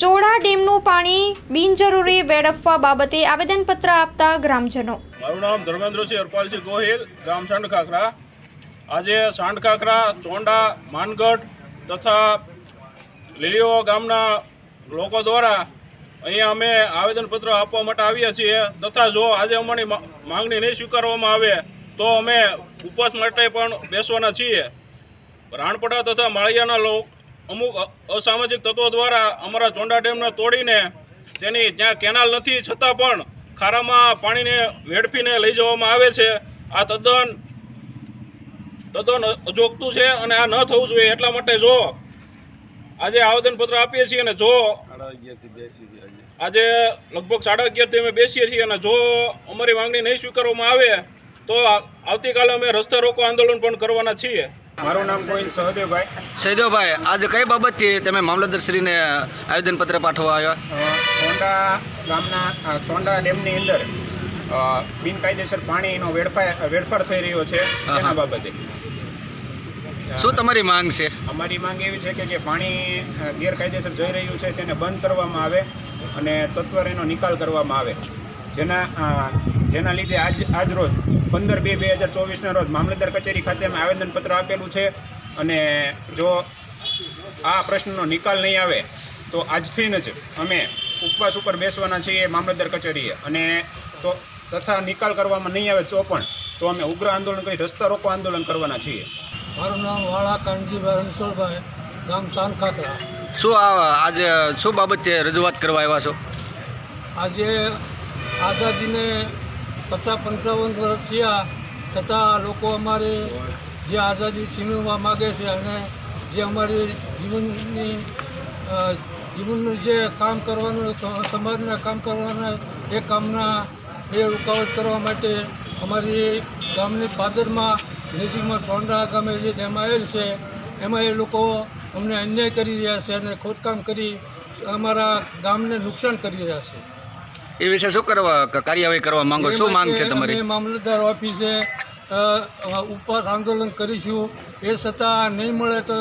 ચોડા ડેમનું પાણી બિનજરૂરી વેડફવા બાબતે આવેદનપત્ર આપતા ગ્રામજનો. મારું નામ ધર્મેન્દ્રસિંહ હરપાલસિંહ ગોહિલ, ગામ સાંઢખાખરા. આજે સાંઢખાખરા, ચોંડા, માનગઢ તથા લીલીઓ ગામના લોકો દ્વારા અહીંયા અમે આવેદનપત્ર આપવા માટે આવ્યા છીએ. તથા જો આજે અમારી માંગણી નહીં સ્વીકારવામાં આવે તો અમે ઉપવાસ માટે પણ બેસવાના છીએ. રાણપડા તથા માળિયાના અમુક અસામાજિક તત્વો દ્વારા અમારા ચોંડા ડેમને તોડીને તેની ત્યાં કેનાલ નથી છતાં પણ ખારામાં પાણીને વેડફીને લઈ જવામાં આવે છે. આ તદ્દન અજોગતું છે અને આ ન થવું જોઈએ. એટલા માટે જો આજે આવેદનપત્ર આપીએ છીએ અને જો આજે લગભગ 11:30 અમે બેસીએ છીએ અને જો અમારી માંગણી નહીં સ્વીકારવામાં આવે તો આવતીકાલે અમે રસ્તા રોકો આંદોલન પણ કરવાના છીએ. મારું નામ ગોહિલ સહદેવભાઈ, આજે કઈ બાબતથી તમે મામલતદારશ્રીને આવેદનપત્ર પાઠવવા આવ્યા? ચોંડા ગામના ચોંડા ડેમની અંદર બિનકાયદેસર પાણીનો વેડફાટ થઈ રહ્યો છે તેના બાબતે. શું તમારી માંગ છે? અમારી માંગ એવી છે કે જે પાણી ગેરકાયદેસર જઈ રહ્યું છે તેને બંધ કરવામાં આવે અને તત્વરે એનો નિકાલ કરવામાં આવે. જેના લીધે આજ રોજ 15/2/2024 રોજ મામલતદાર કચેરી ખાતે અમે આવેદનપત્ર આપેલું છે અને જો આ પ્રશ્નનો નિકાલ નહીં આવે તો આજથી જ અમે ઉપવાસ ઉપર બેસવાના છીએ મામલતદાર કચેરીએ. અને તો તથા નિકાલ કરવામાં નહીં આવે તો અમે ઉગ્ર આંદોલન કરી રસ્તા રોકો આંદોલન કરવાના છીએ. મારું નામ વાળા કાનજીભાઈ રણછોડભાઈ, ગામ સાંઢખાખરા. આજે શું બાબતે રજૂઆત કરવા આવ્યા છો? આજે આઝાદીને 50-55 વર્ષ થયા છતાં લોકો અમારે જે આઝાદી છીનવવા માગે છે અને જે અમારી જીવનનું જે કામ કરવાનું, સમાજના કામ કરવાના એ કામના રૂકાવટ કરવા માટે અમારી ગામની પાદરમાં નજીકમાં ચોંડા ગામે જે ડેમ આવેલ છે એમાં એ લોકો અમને અન્યાય કરી રહ્યા છે અને ખોદકામ કરી અમારા ગામને નુકસાન કરી રહ્યા છે. એ વિશે શું કાર્યવાહી કરવા માંગો? શું માંગ છે તમારી? અમે મામલતદાર ઓફિસે ઉપવાસ આંદોલન કરીશું. એ છતાં નહીં મળે તો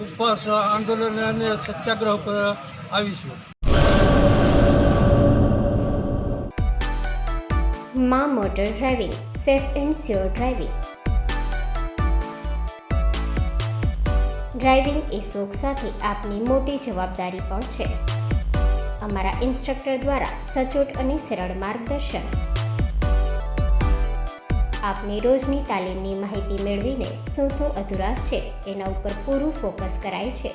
ઉપવાસ આંદોલન અને સત્યાગ્રહ પર આવીશું. માં motor driving, safe and sure driving. Driving એ શોખ સાથે આપની મોટી જવાબદારી પણ છે. અમારા ઇન્સ્ટ્રક્ટર દ્વારા સચોટ અને સરળ માર્ગદર્શન. આપની રોજની તાલીમની માહિતી મેળવીને શું અધુરાશ છે એના ઉપર પૂરું ફોકસ કરાય છે.